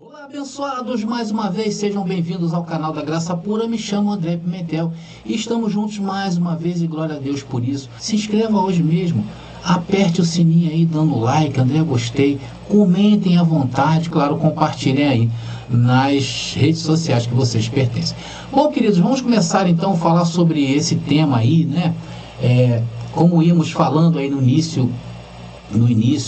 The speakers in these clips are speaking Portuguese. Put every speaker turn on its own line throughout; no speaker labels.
Olá, abençoados, mais uma vez, sejam bem-vindos ao canal da Graça Pura. Me chamo André Pimentel e estamos juntos mais uma vez e glória a Deus por isso. Se inscreva hoje mesmo, aperte o sininho aí dando like, André gostei, comentem à vontade, claro, compartilhem aí nas redes sociais que vocês pertencem. Bom, queridos, vamos começar então a falar sobre esse tema aí, né? Como íamos falando aí no início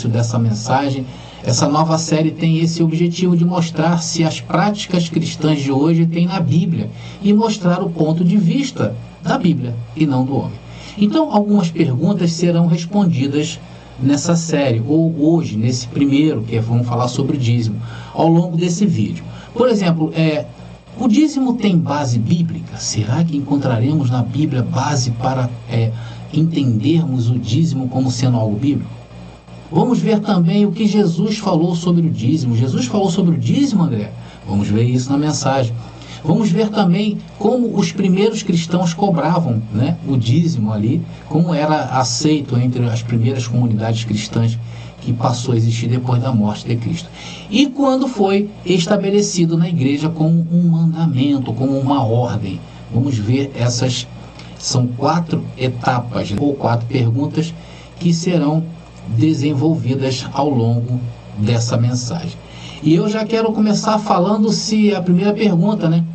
dessa mensagem, essa nova série tem esse objetivo de mostrar se as práticas cristãs de hoje têm na Bíblia e mostrar o ponto de vista da Bíblia e não do homem. Então, algumas perguntas serão respondidas nessa série, ou hoje, nesse primeiro, que vamos falar sobre o dízimo, ao longo desse vídeo. Por exemplo, o dízimo tem base bíblica? Será que encontraremos na Bíblia base para entendermos o dízimo como sendo algo bíblico? Vamos ver também o que Jesus falou sobre o dízimo. Jesus falou sobre o dízimo, André? Vamos ver isso na mensagem. Vamos ver também como os primeiros cristãos cobravam, né, o dízimo ali, como era aceito entre as primeiras comunidades cristãs que passou a existir depois da morte de Cristo. E quando foi estabelecido na igreja como um mandamento, como uma ordem. Vamos ver essas, são 4 etapas, ou 4 perguntas que serão desenvolvidas ao longo dessa mensagem. E eu já quero começar falando se a primeira pergunta, né?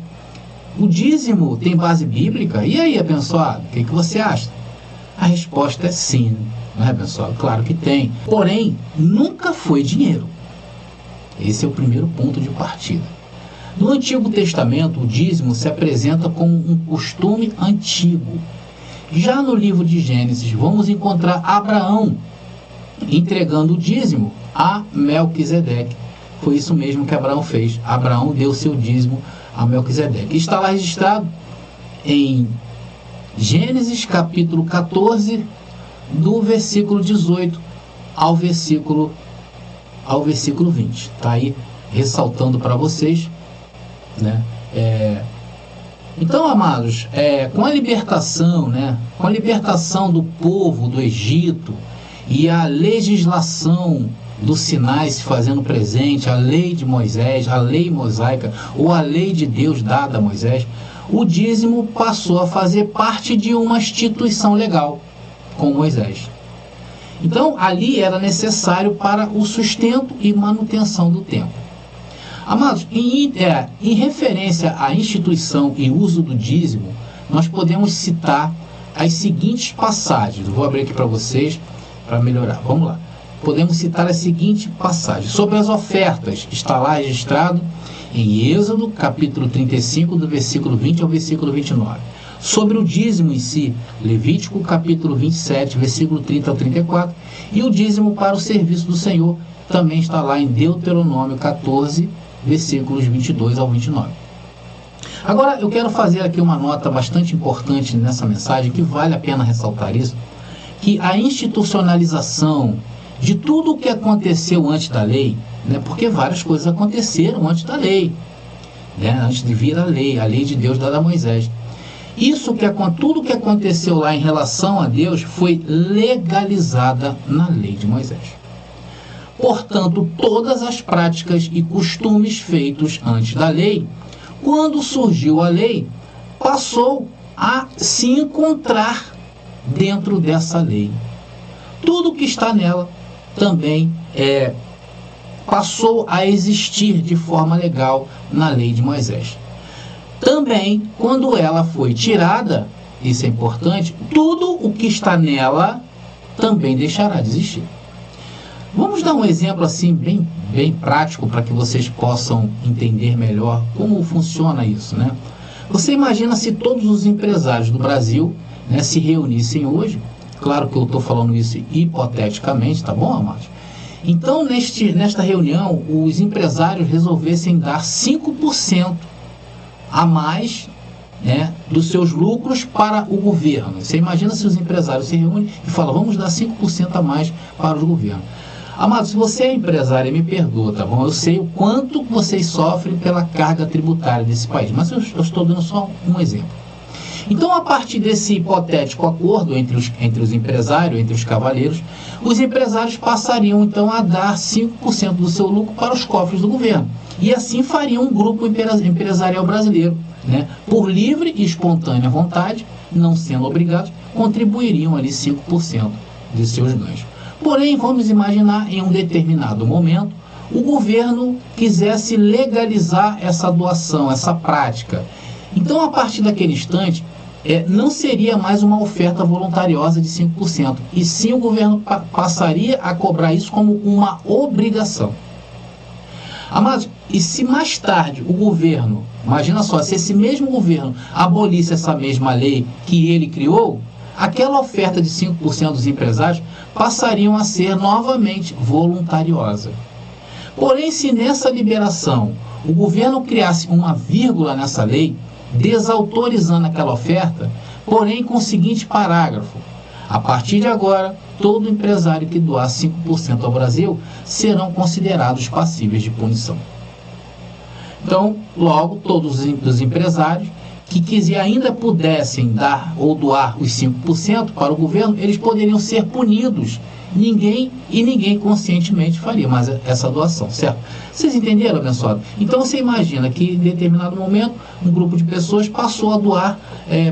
O dízimo tem base bíblica? E aí, abençoado, o que você acha? A resposta é sim, não é, abençoado? Claro que tem. Porém, nunca foi dinheiro. Esse é o primeiro ponto de partida. No Antigo Testamento, o dízimo se apresenta como um costume antigo. Já no livro de Gênesis, vamos encontrar Abraão entregando o dízimo a Melquisedeque. Foi isso mesmo que Abraão fez. Abraão deu seu dízimo a Melquisedeque. Está lá registrado em Gênesis capítulo 14, do versículo 18 ao versículo 20. Está aí ressaltando para vocês, né? Então, amados, com a libertação, né? Com a libertação do povo do Egito, e a legislação dos sinais se fazendo presente, a lei de Moisés, a lei mosaica, ou a lei de Deus dada a Moisés, o dízimo passou a fazer parte de uma instituição legal, com Moisés. Então, ali era necessário para o sustento e manutenção do templo. Amados, em referência à instituição e uso do dízimo, nós podemos citar as seguintes passagens. Eu vou abrir aqui para vocês, para melhorar. Vamos lá. Podemos citar a seguinte passagem. Sobre as ofertas, está lá registrado em Êxodo, capítulo 35, do versículo 20 ao versículo 29. Sobre o dízimo em si, Levítico, capítulo 27, versículo 30 ao 34. E o dízimo para o serviço do Senhor também está lá em Deuteronômio 14, versículos 22 ao 29. Agora, eu quero fazer aqui uma nota bastante importante nessa mensagem, que vale a pena ressaltar isso, que a institucionalização de tudo o que aconteceu antes da lei, né, porque várias coisas aconteceram antes da lei, né, antes de vir a lei de Deus dada a Moisés. Tudo que aconteceu lá em relação a Deus foi legalizada na lei de Moisés. Portanto, todas as práticas e costumes feitos antes da lei, quando surgiu a lei, passou a se encontrar dentro dessa lei. Tudo que está nela também passou a existir de forma legal na lei de Moisés. Também, quando ela foi tirada, isso é importante, tudo o que está nela também deixará de existir. Vamos dar um exemplo assim bem prático para que vocês possam entender melhor como funciona isso, né? Você imagina se todos os empresários do Brasil, né, se reunissem hoje. Claro que eu estou falando isso hipoteticamente, tá bom, amados? Então, nesta reunião, os empresários resolvessem dar 5% a mais, né, dos seus lucros para o governo. Você imagina se os empresários se reúnem e falam, vamos dar 5% a mais para o governo. Amados, se você é empresário, me perdoa, tá bom? Eu sei o quanto vocês sofrem pela carga tributária desse país, mas eu estou dando só um exemplo. Então, a partir desse hipotético acordo entre os empresários, entre os cavaleiros, os empresários passariam então a dar 5% do seu lucro para os cofres do governo. E assim fariam um grupo empresarial brasileiro, né? Por livre e espontânea vontade, não sendo obrigados, contribuiriam ali 5% de seus ganhos. Porém, vamos imaginar em um determinado momento, o governo quisesse legalizar essa doação, essa prática. Então, a partir daquele instante, não seria mais uma oferta voluntariosa de 5%, e sim o governo passaria a cobrar isso como uma obrigação. Amados, e se mais tarde o governo, imagina só, se esse mesmo governo abolisse essa mesma lei que ele criou, aquela oferta de 5% dos empresários passariam a ser novamente voluntariosa. Porém, se nessa liberação o governo criasse uma vírgula nessa lei, desautorizando aquela oferta, porém com o seguinte parágrafo: a partir de agora, todo empresário que doar 5% ao Brasil serão considerados passíveis de punição. Então, logo, todos os empresários que ainda pudessem dar ou doar os 5% para o governo, eles poderiam ser punidos. Ninguém conscientemente faria mais essa doação, certo? Vocês entenderam, abençoado? Então você imagina que em determinado momento um grupo de pessoas passou a doar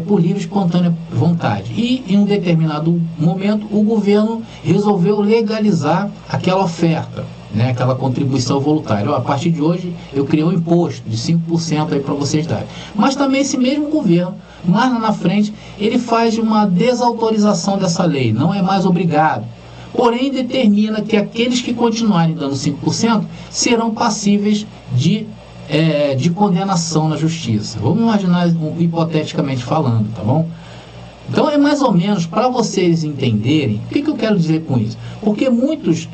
por livre e espontânea vontade. E em um determinado momento o governo resolveu legalizar aquela oferta, né, aquela contribuição voluntária. A partir de hoje eu criei um imposto de 5% aí para vocês darem. Mas também esse mesmo governo, mais lá na frente, ele faz uma desautorização dessa lei, não é mais obrigado. Porém, determina que aqueles que continuarem dando 5% serão passíveis de condenação na justiça. Vamos imaginar hipoteticamente falando, tá bom? Então é mais ou menos para vocês entenderem o que eu quero dizer com isso. Porque muitos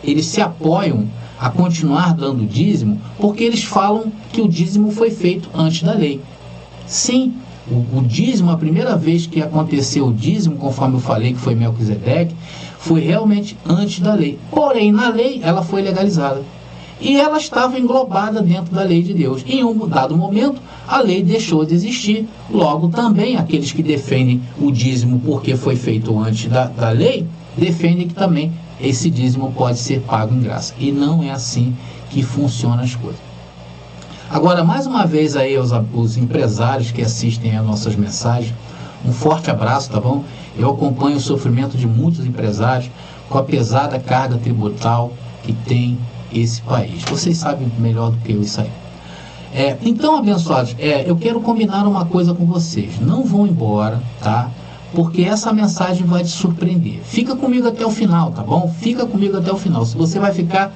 eles se apoiam a continuar dando dízimo porque eles falam que o dízimo foi feito antes da lei. Sim, o dízimo, a primeira vez que aconteceu o dízimo, conforme eu falei que foi Melquisedeque, foi realmente antes da lei. Porém, na lei, ela foi legalizada. E ela estava englobada dentro da lei de Deus. Em um dado momento, a lei deixou de existir. Logo, também aqueles que defendem o dízimo porque foi feito antes da lei, defendem que também esse dízimo pode ser pago em graça. E não é assim que funcionam as coisas. Agora, mais uma vez aí os empresários que assistem às nossas mensagens, um forte abraço, tá bom? Eu acompanho o sofrimento de muitos empresários com a pesada carga tributal que tem esse país. Vocês sabem melhor do que eu isso aí. Então, abençoados, eu quero combinar uma coisa com vocês. Não vão embora, tá? Porque essa mensagem vai te surpreender. Fica comigo até o final, tá bom? Fica comigo até o final. Se você vai ficar,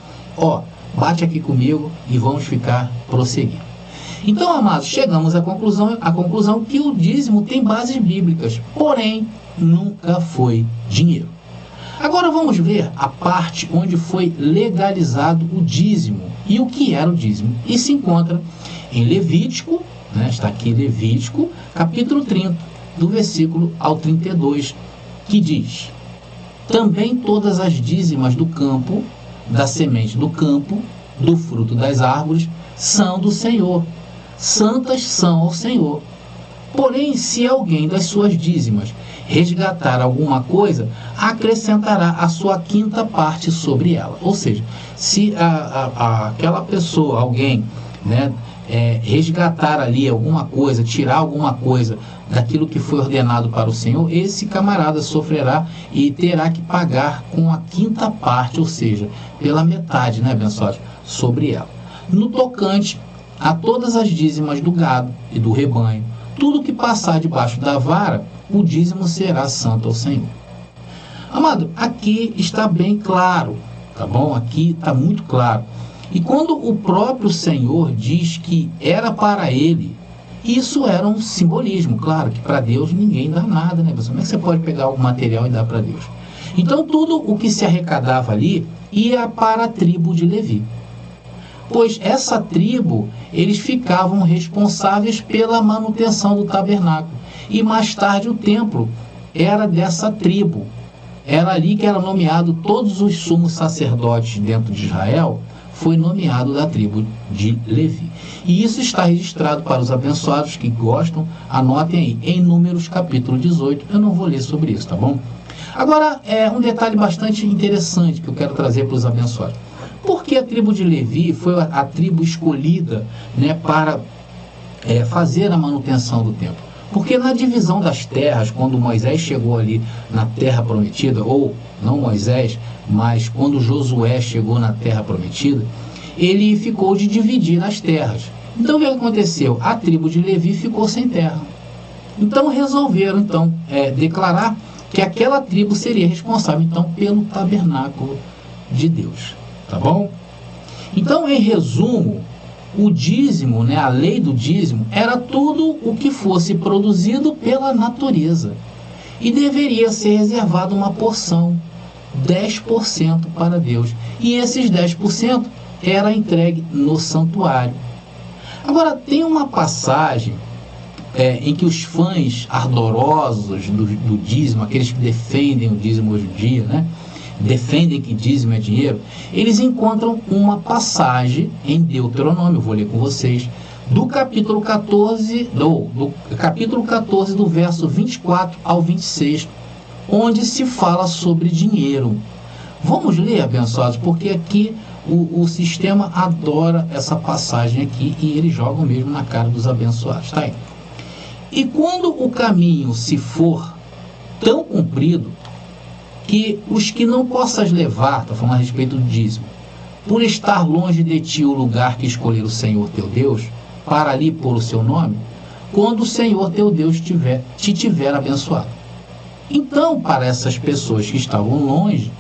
bate aqui comigo e vamos ficar prosseguindo. Então, amados, chegamos à conclusão que o dízimo tem bases bíblicas, porém, nunca foi dinheiro. Agora vamos ver a parte onde foi legalizado o dízimo e o que era o dízimo. E se encontra em Levítico, né, está aqui Levítico, capítulo 30, do versículo ao 32, que diz: também todas as dízimas do campo, da semente do campo, do fruto das árvores, são do Senhor. Santas são ao Senhor. Porém, se alguém das suas dízimas resgatar alguma coisa, acrescentará a sua quinta parte sobre ela. Ou seja, se aquela pessoa, alguém, né, resgatar ali alguma coisa, tirar alguma coisa daquilo que foi ordenado para o Senhor, esse camarada sofrerá e terá que pagar com a quinta parte, ou seja, pela metade, né, abençoado, sobre ela. No tocante a todas as dízimas do gado e do rebanho, tudo que passar debaixo da vara, o dízimo será santo ao Senhor. Amado, aqui está bem claro, tá bom? Aqui está muito claro. E quando o próprio Senhor diz que era para ele, isso era um simbolismo. Claro que para Deus ninguém dá nada, né? Como é que você pode pegar algum material e dar para Deus? Então tudo o que se arrecadava ali ia para a tribo de Levi. Pois essa tribo, eles ficavam responsáveis pela manutenção do tabernáculo. E mais tarde o templo era dessa tribo. Era ali que era nomeado todos os sumos sacerdotes dentro de Israel, foi nomeado da tribo de Levi. E isso está registrado para os abençoados que gostam, anotem aí, em Números capítulo 18, eu não vou ler sobre isso, tá bom? Agora, um detalhe bastante interessante que eu quero trazer para os abençoados. Por que a tribo de Levi foi a tribo escolhida, né, para fazer a manutenção do templo? Porque na divisão das terras, quando Moisés chegou ali na terra prometida, ou não Moisés, mas quando Josué chegou na terra prometida, ele ficou de dividir as terras. Então o que aconteceu? A tribo de Levi ficou sem terra. Então resolveram declarar que aquela tribo seria responsável pelo tabernáculo de Deus. Tá bom? Então, em resumo, o dízimo, a lei do dízimo, era tudo o que fosse produzido pela natureza. E deveria ser reservada uma porção, 10% para Deus. E esses 10% era entregue no santuário. Agora, tem uma passagem em que os fãs ardorosos do dízimo, aqueles que defendem o dízimo hoje em dia, defendem que dízimo é dinheiro, eles encontram uma passagem em Deuteronômio, eu vou ler com vocês, do capítulo 14, do verso 24 ao 26, onde se fala sobre dinheiro. Vamos ler, abençoados, porque aqui o sistema adora essa passagem aqui e eles jogam mesmo na cara dos abençoados. Tá aí. E quando o caminho se for tão comprido, que os que não possas levar, está falando a respeito do dízimo, por estar longe de ti o lugar que escolher o Senhor teu Deus, para ali pôr o seu nome, quando o Senhor teu Deus te tiver abençoado. Então, para essas pessoas que estavam longe,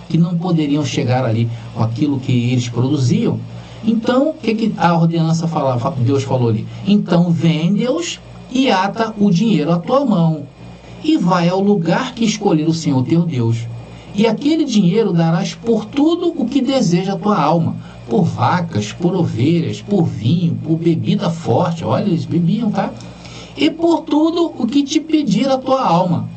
que não poderiam chegar ali com aquilo que eles produziam, então, o que a ordenança falava? Deus falou ali, então vende-os e ata o dinheiro à tua mão, e vai ao lugar que escolher o Senhor teu Deus. E aquele dinheiro darás por tudo o que deseja a tua alma, por vacas, por ovelhas, por vinho, por bebida forte, olha, eles bebiam, tá? E por tudo o que te pedir a tua alma.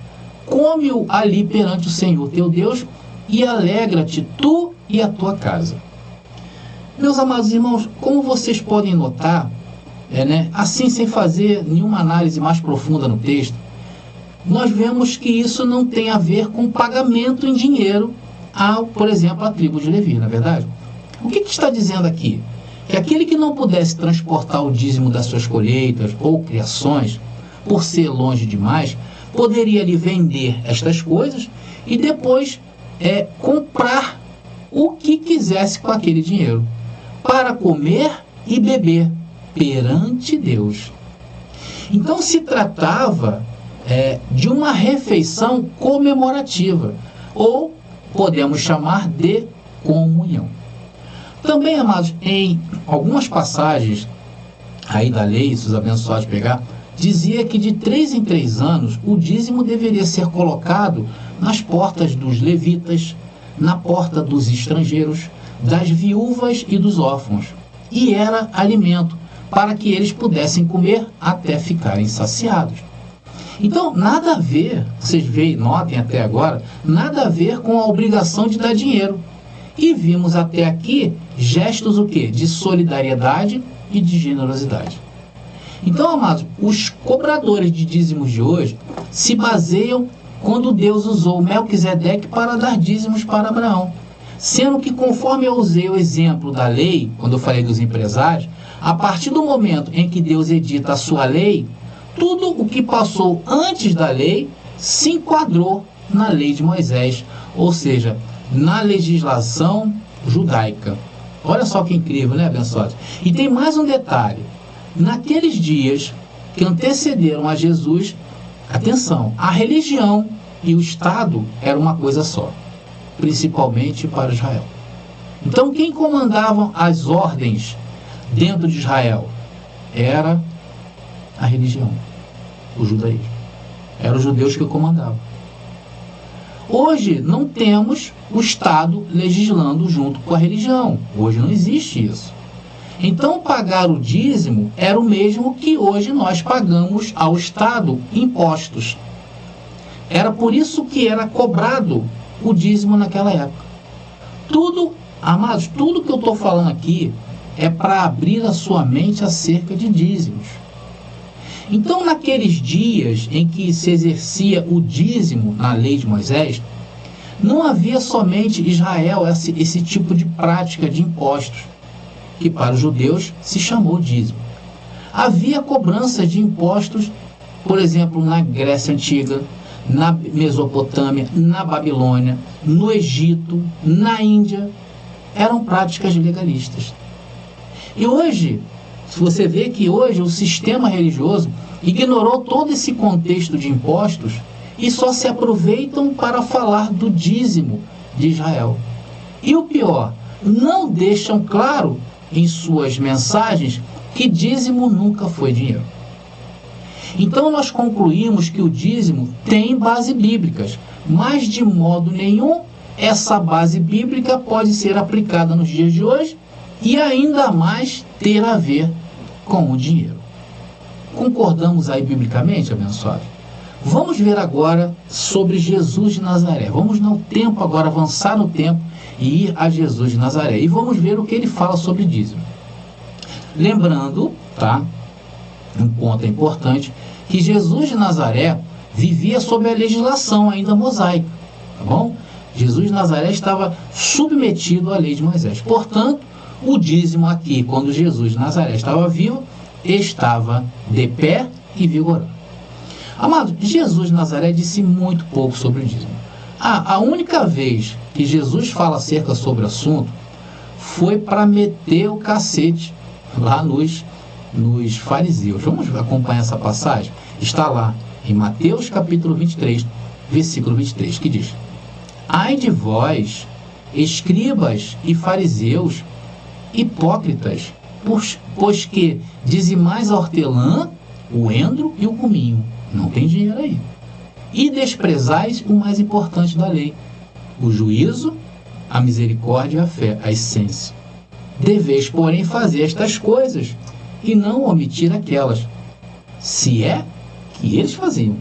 Come-o ali perante o Senhor teu Deus, e alegra-te tu e a tua casa. Meus amados irmãos, como vocês podem notar, assim sem fazer nenhuma análise mais profunda no texto, nós vemos que isso não tem a ver com pagamento em dinheiro por exemplo, a tribo de Levi, não é verdade? O que está dizendo aqui? Que aquele que não pudesse transportar o dízimo das suas colheitas ou criações, por ser longe demais, poderia lhe vender estas coisas e depois comprar o que quisesse com aquele dinheiro, para comer e beber perante Deus. Então se tratava de uma refeição comemorativa, ou podemos chamar de comunhão. Também, amados, em algumas passagens aí da lei, se os abençoados pegar, dizia que de 3 em 3 anos o dízimo deveria ser colocado nas portas dos levitas, na porta dos estrangeiros, das viúvas e dos órfãos, e era alimento para que eles pudessem comer até ficarem saciados. Então, nada a ver, vocês notem até agora, nada a ver com a obrigação de dar dinheiro. E vimos até aqui gestos o quê? De solidariedade e de generosidade. Então, amados, os cobradores de dízimos de hoje se baseiam quando Deus usou Melquisedeque para dar dízimos para Abraão. Sendo que, conforme eu usei o exemplo da lei, quando eu falei dos empresários, a partir do momento em que Deus edita a sua lei, tudo o que passou antes da lei se enquadrou na lei de Moisés, ou seja, na legislação judaica. Olha só que incrível, né, abençoados? E tem mais um detalhe. Naqueles dias que antecederam a Jesus, atenção, a religião e o Estado era uma coisa só, principalmente para Israel. Então, quem comandava as ordens dentro de Israel era a religião, o judaísmo. Eram os judeus que comandavam. Hoje não temos o Estado legislando junto com a religião. Hoje não existe isso. Então pagar o dízimo era o mesmo que hoje nós pagamos ao Estado impostos. Era por isso que era cobrado o dízimo naquela época. Tudo Amados, tudo que eu estou falando aqui é para abrir a sua mente acerca de dízimos. Então, naqueles dias em que se exercia o dízimo na lei de Moisés, não havia somente Israel esse tipo de prática de impostos, que para os judeus se chamou dízimo. Havia cobrança de impostos, por exemplo, na Grécia Antiga, na Mesopotâmia, na Babilônia, no Egito, na Índia. Eram práticas legalistas. E hoje, se você vê que hoje o sistema religioso ignorou todo esse contexto de impostos e só se aproveitam para falar do dízimo de Israel. E o pior, não deixam claro em suas mensagens que dízimo nunca foi dinheiro. Então nós concluímos que o dízimo tem base bíblicas, mas de modo nenhum essa base bíblica pode ser aplicada nos dias de hoje e ainda mais ter a ver com o dinheiro. Concordamos aí biblicamente, abençoado? Vamos ver agora sobre Jesus de Nazaré. Vamos no tempo agora, avançar no tempo e ir a Jesus de Nazaré. E vamos ver o que ele fala sobre dízimo. Lembrando, tá? Um ponto importante, que Jesus de Nazaré vivia sob a legislação ainda mosaica, tá bom? Jesus de Nazaré estava submetido à lei de Moisés. Portanto, o dízimo aqui, quando Jesus de Nazaré estava vivo, estava de pé e vigorando. Amado, Jesus de Nazaré disse muito pouco sobre o dízimo. A única vez que Jesus fala acerca sobre o assunto foi para meter o cacete lá nos fariseus. Vamos acompanhar essa passagem? Está lá em Mateus capítulo 23, versículo 23, que diz: Ai de vós, escribas e fariseus, hipócritas, pois que dizimais a hortelã, o endro e o cominho. Não tem dinheiro aí. E desprezais o mais importante da lei, o juízo, a misericórdia e a fé, a essência. Deveis, porém, fazer estas coisas e não omitir aquelas, se é que eles faziam.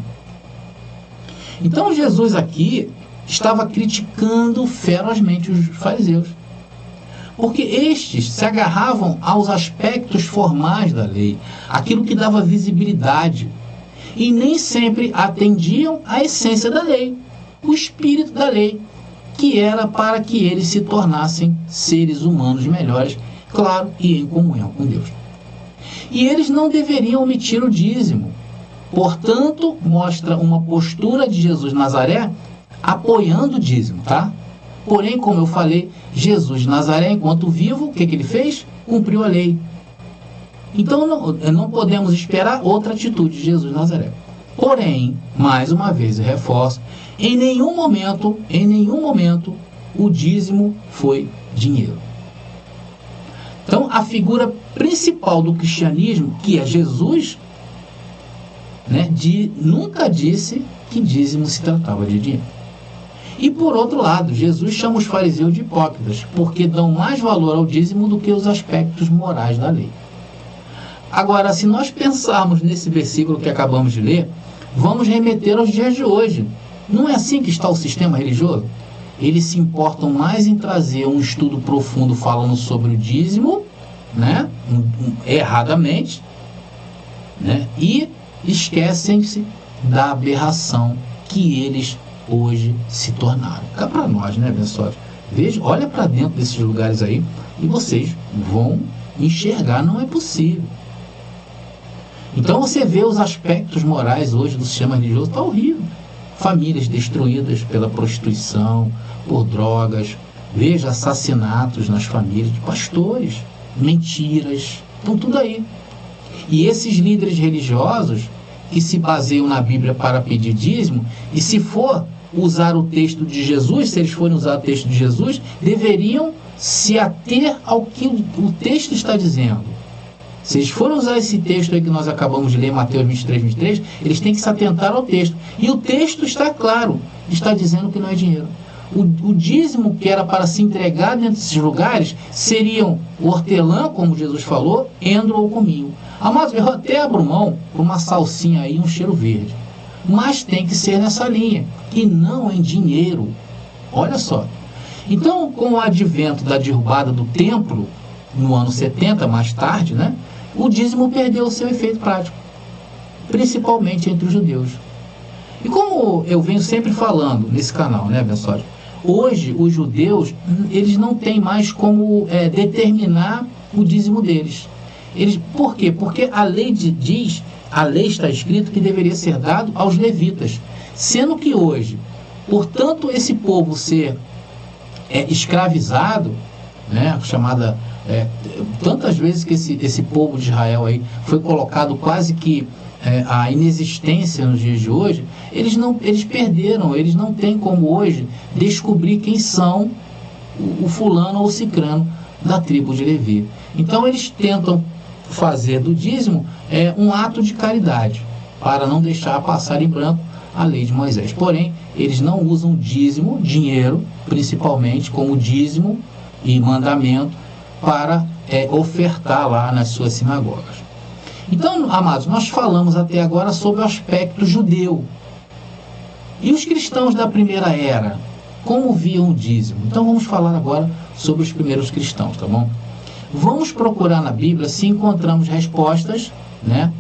Então Jesus aqui estava criticando ferozmente os fariseus, porque estes se agarravam aos aspectos formais da lei, aquilo que dava visibilidade, e nem sempre atendiam à essência da lei, o espírito da lei, que era para que eles se tornassem seres humanos melhores, claro, e em comunhão com Deus. E eles não deveriam omitir o dízimo. Portanto, mostra uma postura de Jesus de Nazaré apoiando o dízimo, tá? Porém, como eu falei, Jesus de Nazaré, enquanto vivo, o que ele fez? Cumpriu a lei. Então, não podemos esperar outra atitude de Jesus de Nazaré. Porém, mais uma vez eu reforço, em nenhum momento, o dízimo foi dinheiro. Então, a figura principal do cristianismo, que é Jesus, nunca disse que dízimo se tratava de dinheiro. E por outro lado, Jesus chama os fariseus de hipócritas, porque dão mais valor ao dízimo do que os aspectos morais da lei. Agora, se nós pensarmos nesse versículo que acabamos de ler, vamos remeter aos dias de hoje. Não é assim que está o sistema religioso? Eles se importam mais em trazer um estudo profundo falando sobre o dízimo, erradamente, e esquecem-se da aberração que eles hoje se tornaram. Cá para nós, abençoados? Veja, olha para dentro desses lugares aí e vocês vão enxergar, não é possível. Então você vê os aspectos morais hoje do sistema religioso, está horrível. Famílias destruídas pela prostituição, por drogas, veja assassinatos nas famílias de pastores, mentiras, estão tudo aí. E esses líderes religiosos que se baseiam na Bíblia para pedir dízimo, e se for usar o texto de Jesus, se eles forem usar o texto de Jesus, deveriam se ater ao que o texto está dizendo. Se eles forem usar esse texto aí que nós acabamos de ler, Mateus 23, 23, eles têm que se atentar ao texto. E o texto está claro, está dizendo que não é dinheiro. O dízimo que era para se entregar dentro desses lugares seriam o hortelã, como Jesus falou, endro ou cominho. Amados, eu até abro mão por uma salsinha aí, um cheiro verde. Mas tem que ser nessa linha, e não em dinheiro. Olha só. Então, com o advento da derrubada do templo, no ano 70, mais tarde, né, o dízimo perdeu o seu efeito prático, principalmente entre os judeus. E como eu venho sempre falando nesse canal, né, abençoado? Hoje, os judeus, eles não têm mais como determinar o dízimo deles. Por quê? Porque a lei diz, a lei está escrito que deveria ser dado aos levitas. Sendo que hoje, por tanto esse povo ser escravizado, né, chamada... tantas vezes que esse povo de Israel aí foi colocado quase que a inexistência nos dias de hoje, eles perderam, eles não têm como hoje descobrir quem são o fulano ou o cicrano da tribo de Levi. Então eles tentam fazer do dízimo um ato de caridade, para não deixar passar em branco a lei de Moisés. Porém, eles não usam dízimo, dinheiro, principalmente como dízimo e mandamento, para ofertar lá nas suas sinagogas. Então, amados, nós falamos até agora sobre o aspecto judeu. E os cristãos da primeira era, como viam o dízimo? Então vamos falar agora sobre os primeiros cristãos, tá bom? Vamos procurar na Bíblia se encontramos respostas, né,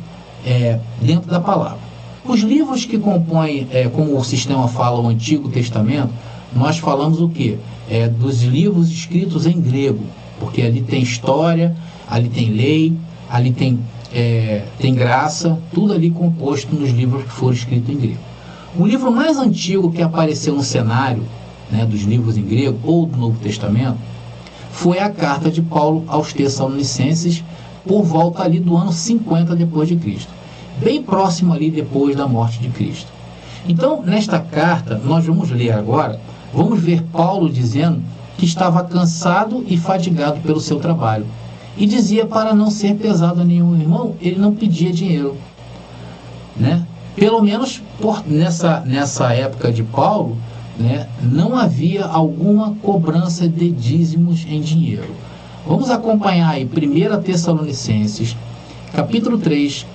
dentro da palavra. Os livros que compõem, como o sistema fala, o Antigo Testamento, nós falamos o quê? Dos livros escritos em grego, porque ali tem história, ali tem lei, ali tem graça, tudo ali composto nos livros que foram escritos em grego. O livro mais antigo que apareceu no cenário, né, dos livros em grego ou do Novo Testamento foi a carta de Paulo aos Tessalonicenses, por volta ali do ano 50 depois de Cristo, bem próximo ali depois da morte de Cristo. Então, nesta carta, nós vamos ler agora, vamos ver Paulo dizendo que estava cansado e fatigado pelo seu trabalho. E dizia para não ser pesado a nenhum irmão, ele não pedia dinheiro, né? Pelo menos nessa época de Paulo, né, não havia alguma cobrança de dízimos em dinheiro. Vamos acompanhar aí 1 Tessalonicenses, capítulo 3,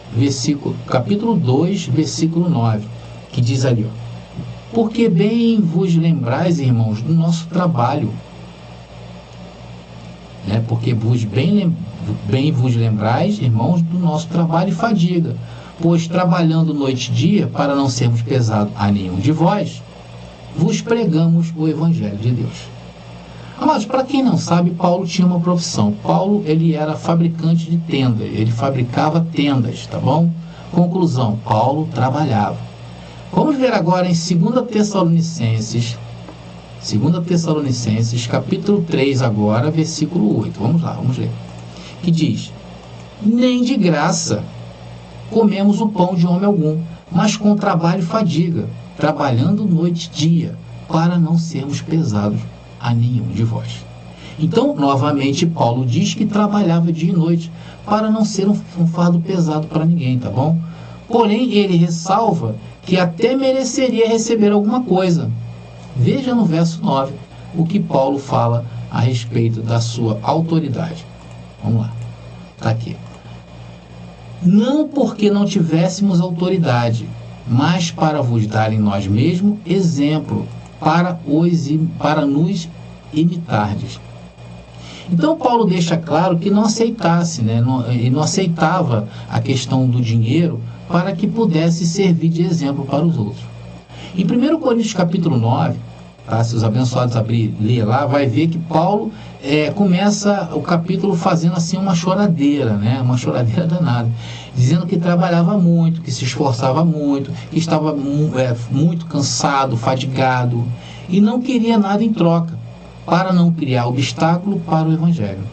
capítulo 2, versículo 9, que diz ali, ó: porque bem vos lembrais, irmãos, do nosso trabalho, porque bem vos lembrais, irmãos, do nosso trabalho e fadiga, pois trabalhando noite e dia, para não sermos pesados a nenhum de vós, vos pregamos o Evangelho de Deus. Amados, para quem não sabe, Paulo tinha uma profissão. Paulo, ele era fabricante de tendas, ele fabricava tendas, tá bom? Conclusão, Paulo trabalhava. Vamos ver agora em 2 Tessalonicenses, capítulo 3 agora, versículo 8. Vamos lá, vamos ler. Que diz: nem de graça comemos o pão de homem algum, mas com trabalho e fadiga, trabalhando noite e dia, para não sermos pesados a nenhum de vós. Então, novamente, Paulo diz que trabalhava dia e noite, para não ser um fardo pesado para ninguém, tá bom? Porém, ele ressalva que até mereceria receber alguma coisa. Veja no verso 9 o que Paulo fala a respeito da sua autoridade. Vamos lá, está aqui. Não porque não tivéssemos autoridade, mas para vos dar em nós mesmos exemplo, para nos imitardes. Então Paulo deixa claro que não aceitasse, ele não aceitava a questão do dinheiro para que pudesse servir de exemplo para os outros. Em 1 Coríntios capítulo 9, tá, se os abençoados ler lá, vai ver que Paulo começa o capítulo fazendo assim uma choradeira, uma choradeira danada, dizendo que trabalhava muito, que se esforçava muito, que estava muito cansado, fadigado, e não queria nada em troca, para não criar obstáculo para o Evangelho.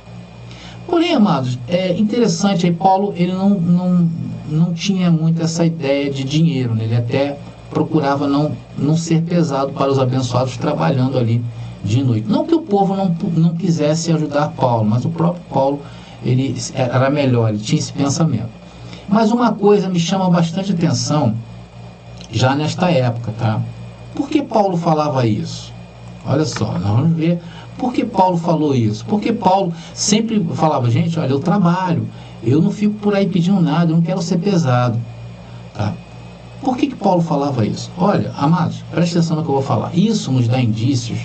Porém, amados, é interessante, aí Paulo ele não tinha muito essa ideia de dinheiro, ele até procurava não ser pesado para os abençoados trabalhando ali de noite. Não que o povo não quisesse ajudar Paulo, mas o próprio Paulo ele era melhor, ele tinha esse pensamento. Mas uma coisa me chama bastante atenção já nesta época, tá? Por que Paulo falava isso? Olha só, nós vamos ver por que Paulo falou isso. Porque Paulo sempre falava, gente, olha, eu trabalho, eu não fico por aí pedindo nada, eu não quero ser pesado, tá? Por que Paulo falava isso? Olha, amados, presta atenção no que eu vou falar. Isso nos dá indícios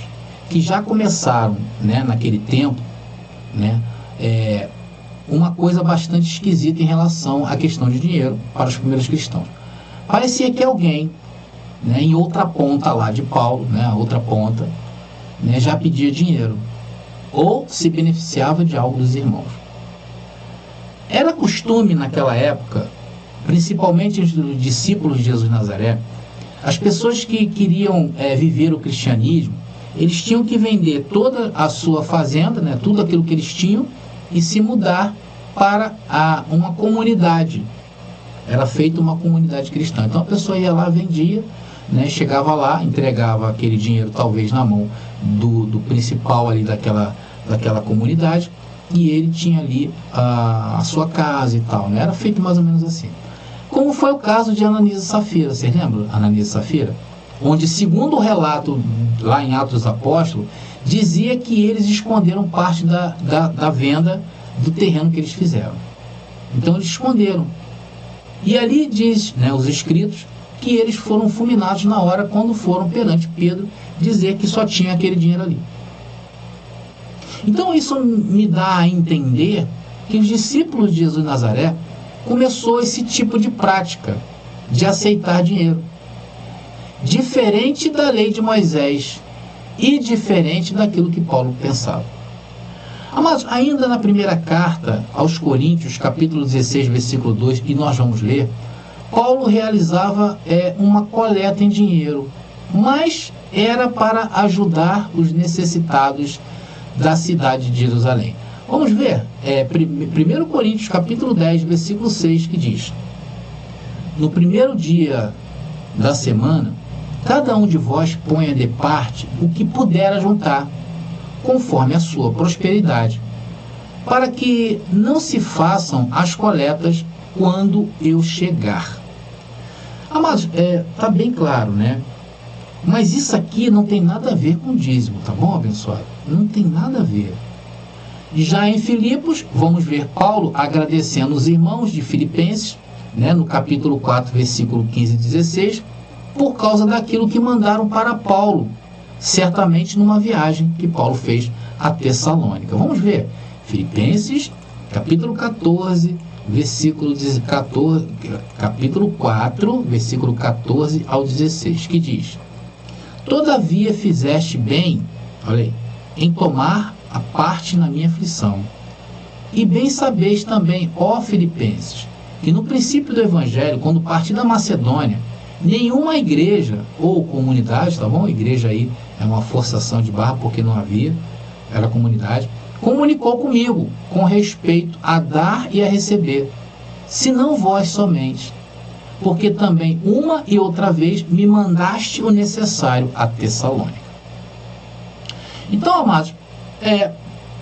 que já começaram, né, naquele tempo, né, uma coisa bastante esquisita em relação à questão de dinheiro para os primeiros cristãos. Parecia que alguém, né, em outra ponta lá de Paulo, né, a outra ponta, né, já pedia dinheiro ou se beneficiava de algo dos irmãos. Era costume naquela época, principalmente entre os discípulos de Jesus de Nazaré, as pessoas que queriam viver o cristianismo, eles tinham que vender toda a sua fazenda, né, tudo aquilo que eles tinham, e se mudar para uma comunidade. Era feita uma comunidade cristã. Então a pessoa ia lá, vendia, né, chegava lá, entregava aquele dinheiro talvez na mão do principal ali daquela comunidade, e ele tinha ali a sua casa e tal, né? Era feito mais ou menos assim. Como foi o caso de Ananias e Safira, vocês lembram? Ananias e Safira? Onde, segundo o relato lá em Atos dos Apóstolos, dizia que eles esconderam parte da venda do terreno que eles fizeram. Então eles esconderam. E ali diz, né, os escritos, que eles foram fulminados na hora quando foram perante Pedro dizer que só tinha aquele dinheiro ali. Então isso me dá a entender que os discípulos de Jesus de Nazaré começou esse tipo de prática de aceitar dinheiro. Diferente da lei de Moisés e diferente daquilo que Paulo pensava. Mas ainda na primeira carta aos Coríntios, capítulo 16, versículo 2, e nós vamos ler, Paulo realizava uma coleta em dinheiro, mas era para ajudar os necessitados da cidade de Jerusalém. Vamos ver, 1 Coríntios capítulo 10, versículo 6, que diz: no primeiro dia da semana, cada um de vós ponha de parte o que puder ajuntar, conforme a sua prosperidade, para que não se façam as coletas quando eu chegar. Mas está bem claro, né? Mas isso aqui não tem nada a ver com dízimo, tá bom, abençoado? Não tem nada a ver. Já em Filipos, vamos ver Paulo agradecendo os irmãos de Filipenses, né, no capítulo 4, versículo 15 e 16, por causa daquilo que mandaram para Paulo, certamente numa viagem que Paulo fez a Tessalônica. Vamos ver, Filipenses, capítulo 14, capítulo 4, versículo 14 ao 16, que diz: todavia fizeste bem, olha aí, em tomar a parte na minha aflição. E bem sabeis também, ó Filipenses, que no princípio do Evangelho, quando parti da Macedônia, nenhuma igreja ou comunidade, tá bom? Igreja aí é uma forçação de barra porque não havia, era comunidade, comunicou comigo com respeito a dar e a receber, senão vós somente, porque também uma e outra vez me mandaste o necessário a Tessalônica. Então, amados,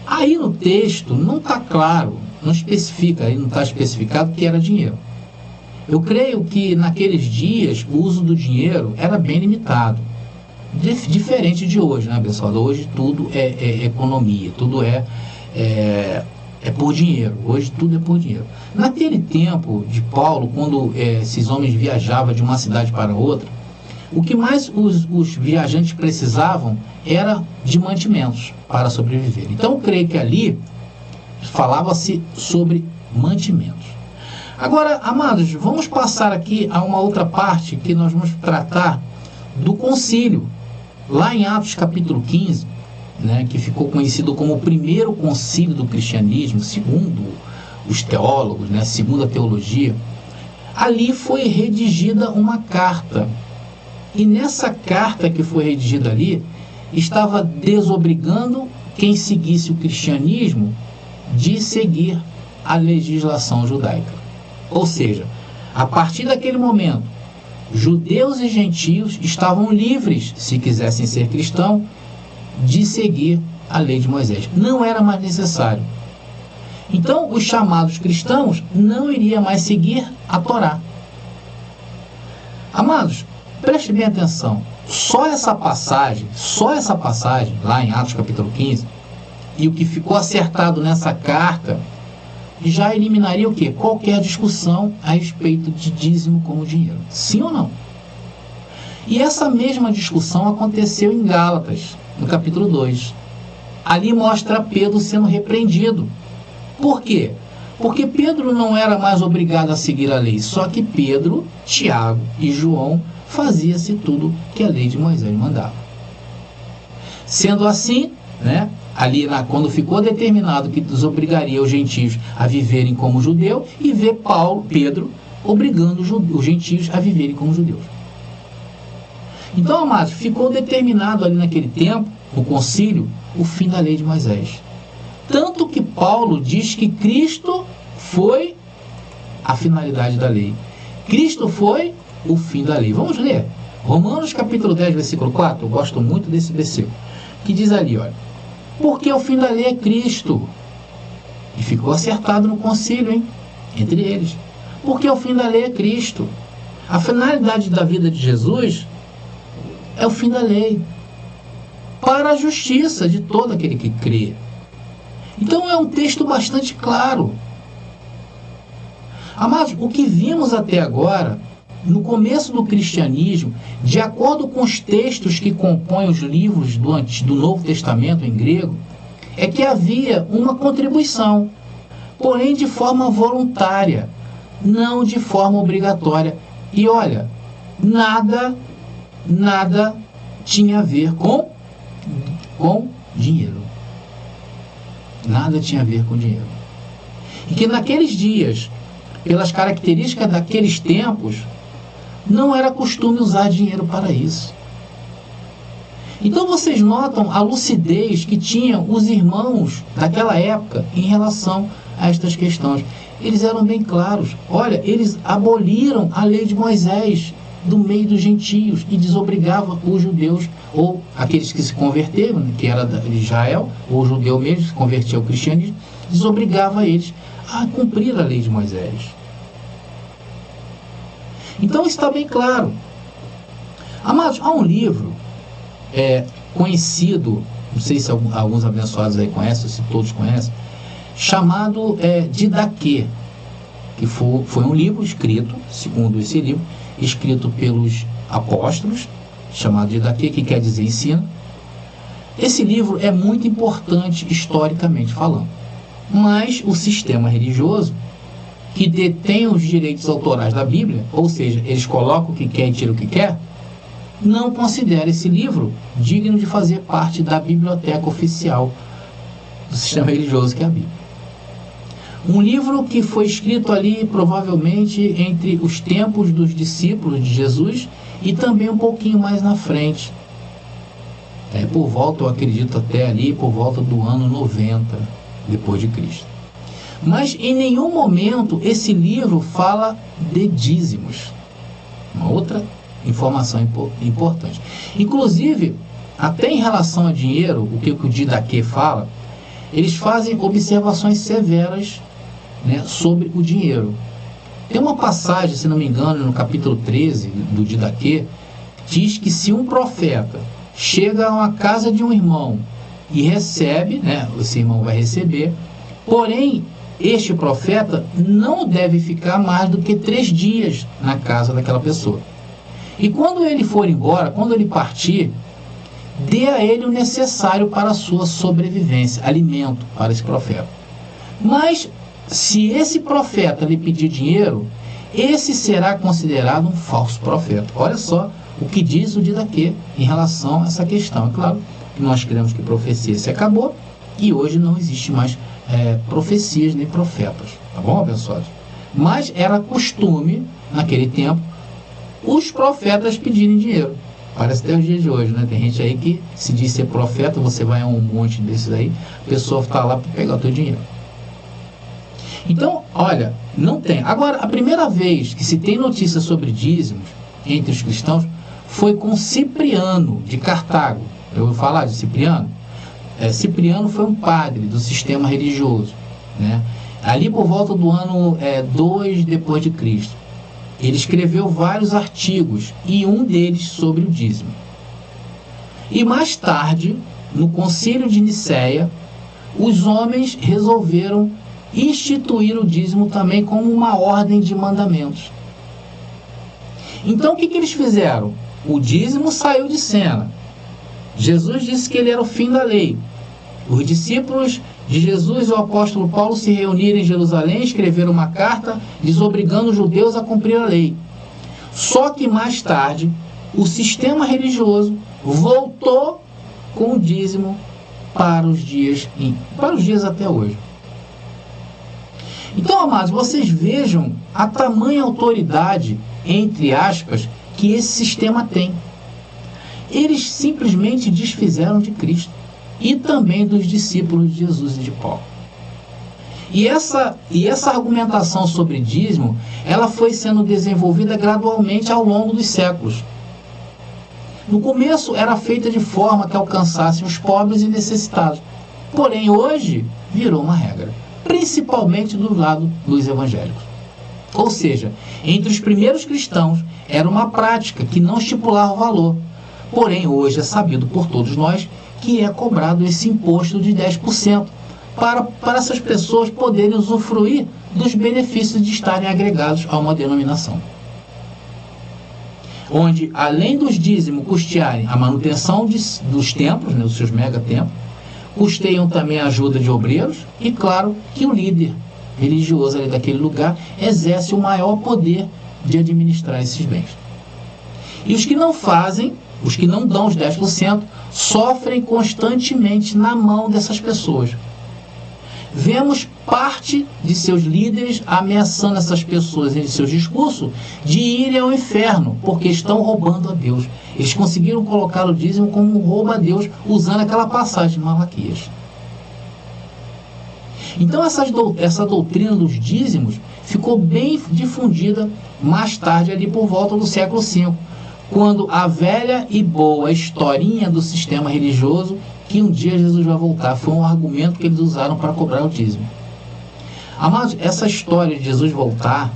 aí no texto não está claro, não especifica, aí não está especificado que era dinheiro. Eu creio que naqueles dias o uso do dinheiro era bem limitado. Diferente de hoje, né, pessoal? Hoje tudo é economia, tudo é por dinheiro. Hoje tudo é por dinheiro. Naquele tempo de Paulo, quando esses homens viajavam de uma cidade para outra, o que mais os viajantes precisavam era de mantimentos para sobreviver. Então eu creio que ali falava-se sobre mantimentos. Agora, amados, vamos passar aqui a uma outra parte que nós vamos tratar do concílio. Lá em Atos capítulo 15, né, que ficou conhecido como o primeiro concílio do cristianismo, segundo os teólogos, né, segundo a teologia, ali foi redigida uma carta. E nessa carta que foi redigida ali, estava desobrigando quem seguisse o cristianismo de seguir a legislação judaica. Ou seja, a partir daquele momento, judeus e gentios estavam livres, se quisessem ser cristãos, de seguir a lei de Moisés. Não era mais necessário. Então, os chamados cristãos não iriam mais seguir a Torá. Amados, preste bem atenção. Só essa passagem, lá em Atos capítulo 15, e o que ficou acertado nessa carta, já eliminaria o quê? Qualquer discussão a respeito de dízimo como dinheiro. Sim ou não? E essa mesma discussão aconteceu em Gálatas, no capítulo 2. Ali mostra Pedro sendo repreendido. Por quê? Porque Pedro não era mais obrigado a seguir a lei, só que Pedro, Tiago e João fazia-se tudo que a lei de Moisés mandava. Sendo assim, quando ficou determinado que desobrigaria os gentios a viverem como judeu, e vê Pedro obrigando os gentios a viverem como judeus. Então, amados, ficou determinado ali naquele tempo, no concílio, o fim da lei de Moisés. Tanto que Paulo diz que Cristo foi a finalidade da lei. Cristo foi o fim da lei. Vamos ler. Romanos capítulo 10, versículo 4. Eu gosto muito desse versículo. Que diz ali, olha. Porque o fim da lei é Cristo. E ficou acertado no concílio, entre eles. Porque o fim da lei é Cristo. A finalidade da vida de Jesus é o fim da lei. Para a justiça de todo aquele que crê. Então é um texto bastante claro. Amados, o que vimos até agora, no começo do cristianismo, de acordo com os textos que compõem os livros do Novo Testamento em grego, é que havia uma contribuição, porém de forma voluntária, não de forma obrigatória. E olha, nada tinha a ver com dinheiro. Nada tinha a ver com dinheiro. E que naqueles dias, pelas características daqueles tempos, não era costume usar dinheiro para isso. Então vocês notam a lucidez que tinham os irmãos daquela época em relação a estas questões. Eles eram bem claros. Olha, eles aboliram a lei de Moisés do meio dos gentios e desobrigavam os judeus, ou aqueles que se converteram, que era de Israel, ou o judeu mesmo que se convertia ao cristianismo, desobrigava eles a cumprir a lei de Moisés. Então está bem claro. Amados, há um livro conhecido, não sei se alguns abençoados aí conhecem, se todos conhecem, chamado Didaquê, que foi um livro escrito, segundo esse livro, escrito pelos apóstolos, chamado Didaquê, que quer dizer ensino. Esse livro é muito importante historicamente falando, mas o sistema religioso, que detém os direitos autorais da Bíblia, ou seja, eles colocam o que quer e tiram o que quer, não considera esse livro digno de fazer parte da biblioteca oficial do sistema religioso, que é a Bíblia. Um livro que foi escrito ali, provavelmente, entre os tempos dos discípulos de Jesus e também um pouquinho mais na frente. Por volta, eu acredito até ali, por volta do ano 90, depois de Cristo. Mas em nenhum momento esse livro fala de dízimos. Uma outra informação importante. Inclusive, até em relação a dinheiro, o que o Didaquê fala, eles fazem observações severas sobre o dinheiro. Tem uma passagem, se não me engano, no capítulo 13 do Didaquê, diz que se um profeta chega a uma casa de um irmão e recebe, esse irmão vai receber, porém, este profeta não deve ficar mais do que 3 dias na casa daquela pessoa. E quando ele for embora, quando ele partir, dê a ele o necessário para a sua sobrevivência, alimento para esse profeta. Mas, se esse profeta lhe pedir dinheiro, esse será considerado um falso profeta. Olha só o que diz o Didaquê em relação a essa questão. É claro que nós cremos que profecia se acabou e hoje não existe mais profecias nem profetas. Tá bom, abençoados? Mas era costume, naquele tempo, os profetas pedirem dinheiro. Parece até os dias de hoje, Tem gente aí que se diz ser profeta, você vai a um monte desses aí, a pessoa está lá para pegar o teu dinheiro. Então, olha, não tem. Agora, a primeira vez que se tem notícia sobre dízimos entre os cristãos foi com Cipriano, de Cartago. Eu vou falar de Cipriano? Cipriano foi um padre do sistema religioso, ali por volta do ano 2 depois de Cristo. Ele escreveu vários artigos e um deles sobre o dízimo. E mais tarde, no Concílio de Nicéia, os homens resolveram instituir o dízimo também como uma ordem de mandamentos. Então o que eles fizeram? o dízimo saiu de cena. Jesus disse que ele era o fim da lei. Os discípulos de Jesus e o apóstolo Paulo se reuniram em Jerusalém e escreveram uma carta desobrigando os judeus a cumprir a lei. Só que mais tarde, o sistema religioso voltou com o dízimo para os dias até hoje. Então, amados, vocês vejam a tamanha autoridade, entre aspas, que esse sistema tem. Eles simplesmente desfizeram de Cristo e também dos discípulos de Jesus e de Paulo. E essa argumentação sobre dízimo, ela foi sendo desenvolvida gradualmente ao longo dos séculos. No começo era feita de forma que alcançasse os pobres e necessitados. Porém, hoje virou uma regra, principalmente do lado dos evangélicos. Ou seja, entre os primeiros cristãos era uma prática que não estipulava valor. Porém, hoje é sabido por todos nós que é cobrado esse imposto de 10% para essas pessoas poderem usufruir dos benefícios de estarem agregados a uma denominação. Onde, além dos dízimos custearem a manutenção dos templos, dos seus megatemplos, custeiam também a ajuda de obreiros e, claro, que o líder religioso ali daquele lugar exerce o maior poder de administrar esses bens. E os que não fazem, os que não dão os 10%, sofrem constantemente na mão dessas pessoas. Vemos parte de seus líderes ameaçando essas pessoas em seus discursos de irem ao inferno, porque estão roubando a Deus. Eles conseguiram colocar o dízimo como um roubo a Deus, usando aquela passagem de Malaquias. Então essa doutrina dos dízimos ficou bem difundida mais tarde, ali por volta do século V, quando a velha e boa historinha do sistema religioso, que um dia Jesus vai voltar, foi um argumento que eles usaram para cobrar o dízimo. Amados, essa história de Jesus voltar,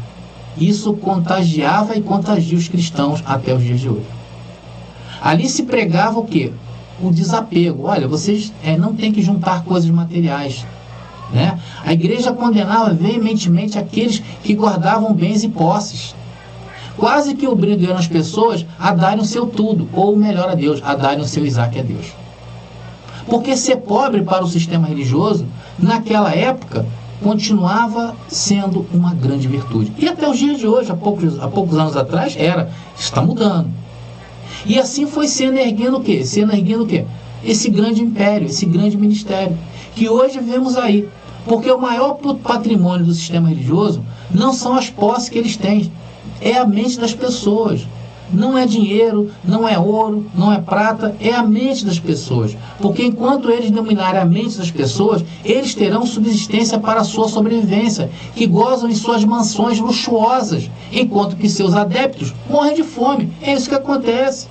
isso contagiava e contagia os cristãos até os dias de hoje. Ali se pregava o quê? O desapego. Olha, vocês não têm que juntar coisas materiais. Né? A igreja condenava veementemente aqueles que guardavam bens e posses, quase que obrigando as pessoas a darem o seu tudo, ou melhor a Deus, a darem o seu Isaac a Deus. Porque ser pobre para o sistema religioso, naquela época, continuava sendo uma grande virtude. E até os dias de hoje, há poucos anos atrás, está mudando. E assim foi sendo erguendo o quê? Esse grande império, esse grande ministério, que hoje vemos aí. Porque o maior patrimônio do sistema religioso não são as posses que eles têm, é a mente das pessoas. Não é dinheiro, não é ouro, não é prata, é a mente das pessoas. Porque enquanto eles dominarem a mente das pessoas, eles terão subsistência para a sua sobrevivência, que gozam em suas mansões luxuosas, enquanto que seus adeptos morrem de fome. É isso que acontece.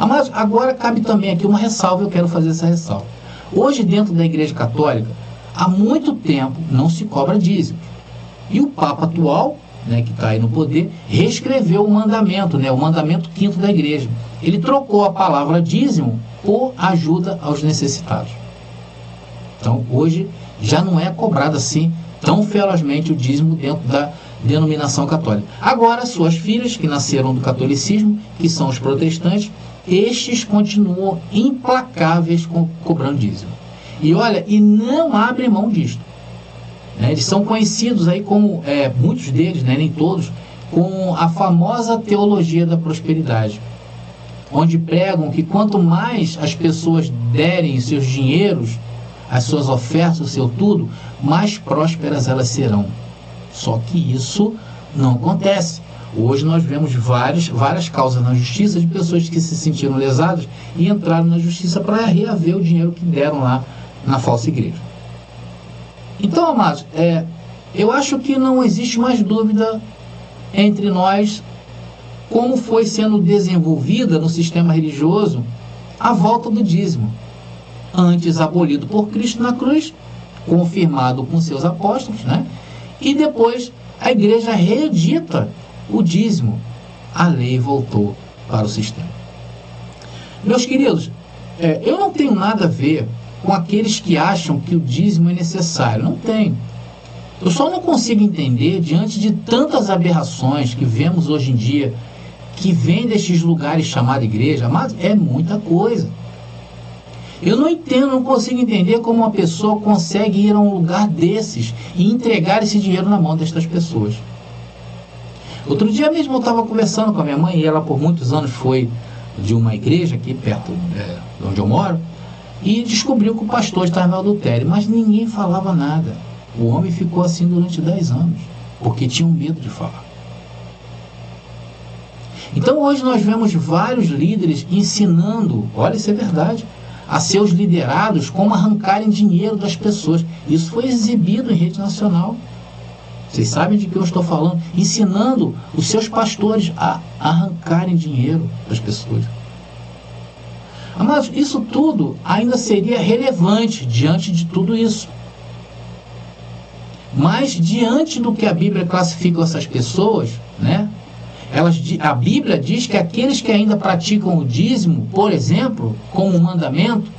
Mas agora cabe também aqui uma ressalva, eu quero fazer essa ressalva. Hoje, dentro da Igreja Católica, há muito tempo não se cobra dízimo. E o Papa atual, que está aí no poder, reescreveu o mandamento, o mandamento 5º da Igreja. Ele trocou a palavra dízimo por ajuda aos necessitados. Então, hoje, já não é cobrado assim tão ferozmente o dízimo dentro da denominação católica. Agora, suas filhas, que nasceram do catolicismo, que são os protestantes, estes continuam implacáveis cobrando dízimo. E olha, e não abrem mão disto. Eles são conhecidos aí como, muitos deles, nem todos, com a famosa teologia da prosperidade, onde pregam que quanto mais as pessoas derem seus dinheiros, as suas ofertas, o seu tudo, mais prósperas elas serão. Só que isso não acontece. Hoje nós vemos várias causas na justiça de pessoas que se sentiram lesadas e entraram na justiça para reaver o dinheiro que deram lá na falsa igreja. Então, amados, eu acho que não existe mais dúvida entre nós como foi sendo desenvolvida no sistema religioso a volta do dízimo, antes abolido por Cristo na cruz, confirmado com seus apóstolos, e depois a igreja reedita o dízimo, a lei voltou para o sistema. Meus queridos, eu não tenho nada a ver com aqueles que acham que o dízimo é necessário. Não tenho. Eu só não consigo entender, diante de tantas aberrações que vemos hoje em dia, que vem destes lugares chamados igreja, mas é muita coisa. Eu não entendo, não consigo entender como uma pessoa consegue ir a um lugar desses e entregar esse dinheiro na mão destas pessoas. Outro dia mesmo eu estava conversando com a minha mãe, e ela por muitos anos foi de uma igreja aqui perto de onde eu moro, e descobriu que o pastor estava em adultério, mas ninguém falava nada. O homem ficou assim durante 10 anos, porque tinham medo de falar. Então hoje nós vemos vários líderes ensinando, olha, isso é verdade, a seus liderados como arrancarem dinheiro das pessoas. Isso foi exibido em rede nacional. Vocês sabem de que eu estou falando? Ensinando os seus pastores a arrancarem dinheiro das pessoas. Mas isso tudo ainda seria relevante diante de tudo isso. Mas diante do que a Bíblia classifica essas pessoas, né? A Bíblia diz que aqueles que ainda praticam o dízimo, por exemplo, como um mandamento,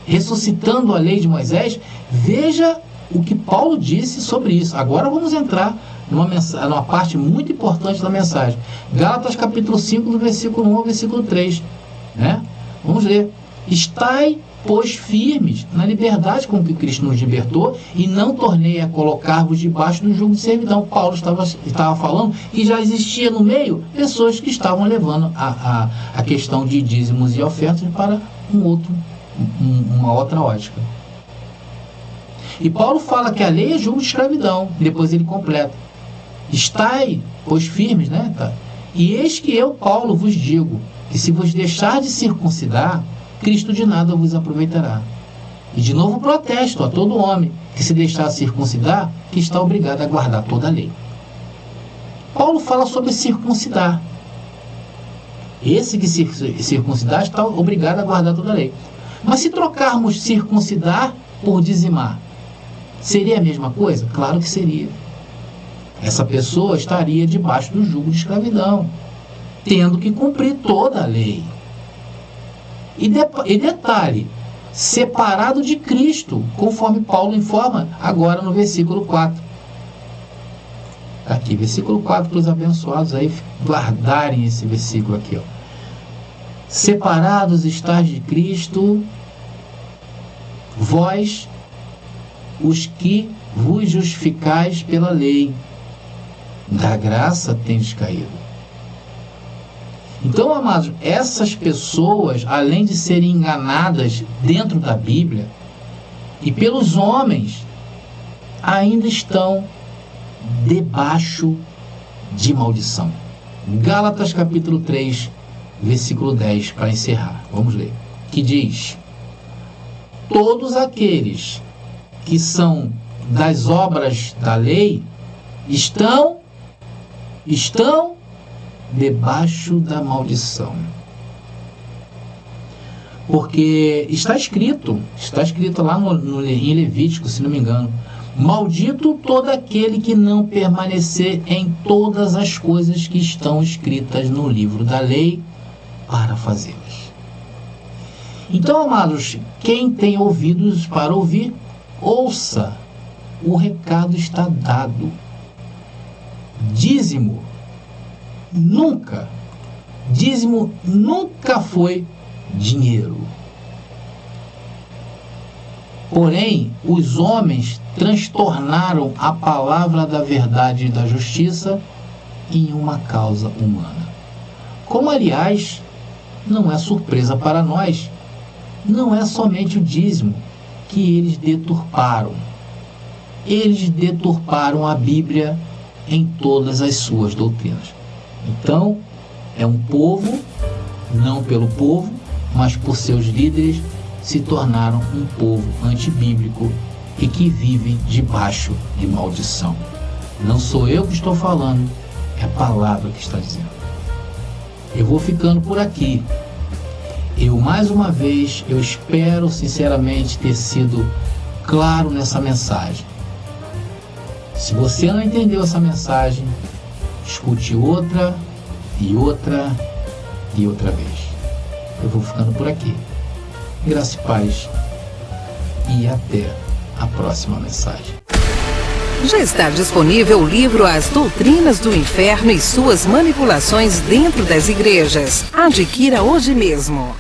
ressuscitando a lei de Moisés, veja o que Paulo disse sobre isso. Agora vamos entrar numa parte muito importante da mensagem. Gálatas capítulo 5, do versículo 1 ao versículo 3. Né? Vamos ler. Estai, pois, firmes na liberdade com que Cristo nos libertou, e não tornei a colocar-vos debaixo do jugo de servidão. Paulo estava falando que já existia no meio pessoas que estavam levando a questão de dízimos e ofertas para uma outra ótica. E Paulo fala que a lei é jugo de escravidão. Depois ele completa. Estai, pois, firmes, né? Tá? E eis que eu, Paulo, vos digo, que se vos deixar de circuncidar, Cristo de nada vos aproveitará. E de novo protesto a todo homem que se deixar circuncidar, que está obrigado a guardar toda a lei. Paulo fala sobre circuncidar. Esse que se circuncidar está obrigado a guardar toda a lei. Mas se trocarmos circuncidar por dizimar, seria a mesma coisa? Claro que seria. Essa pessoa estaria debaixo do jugo de escravidão, tendo que cumprir toda a lei. E detalhe, separado de Cristo, conforme Paulo informa agora no versículo 4. Aqui, versículo 4, para os abençoados aí guardarem esse versículo aqui. Ó. Separados estáis de Cristo, vós, os que vos justificais pela lei, da graça tendes caído. Então, amados, essas pessoas, além de serem enganadas dentro da Bíblia e pelos homens, ainda estão debaixo de maldição. Gálatas capítulo 3, versículo 10, para encerrar. Vamos ler. Que diz: todos aqueles que são das obras da lei estão debaixo da maldição. Porque está escrito lá em Levítico, se não me engano: maldito todo aquele que não permanecer em todas as coisas que estão escritas no livro da lei para fazê-las. Então, amados, quem tem ouvidos para ouvir, ouça. O recado está dado. Dízimo nunca foi dinheiro. Porém, os homens transtornaram a palavra da verdade e da justiça em uma causa humana. Como, aliás, não é surpresa para nós, não é somente o dízimo que eles deturparam. Eles deturparam a Bíblia em todas as suas doutrinas. Então, é um povo, não pelo povo, mas por seus líderes, se tornaram um povo antibíblico e que vivem debaixo de maldição. Não sou eu que estou falando, é a palavra que está dizendo. Eu vou ficando por aqui. Mais uma vez, eu espero sinceramente ter sido claro nessa mensagem. Se você não entendeu essa mensagem, escute outra e outra e outra vez. Eu vou ficando por aqui. Graça e paz, e até a próxima mensagem.
Já está disponível o livro As Doutrinas do Inferno e Suas Manipulações Dentro das Igrejas. Adquira hoje mesmo.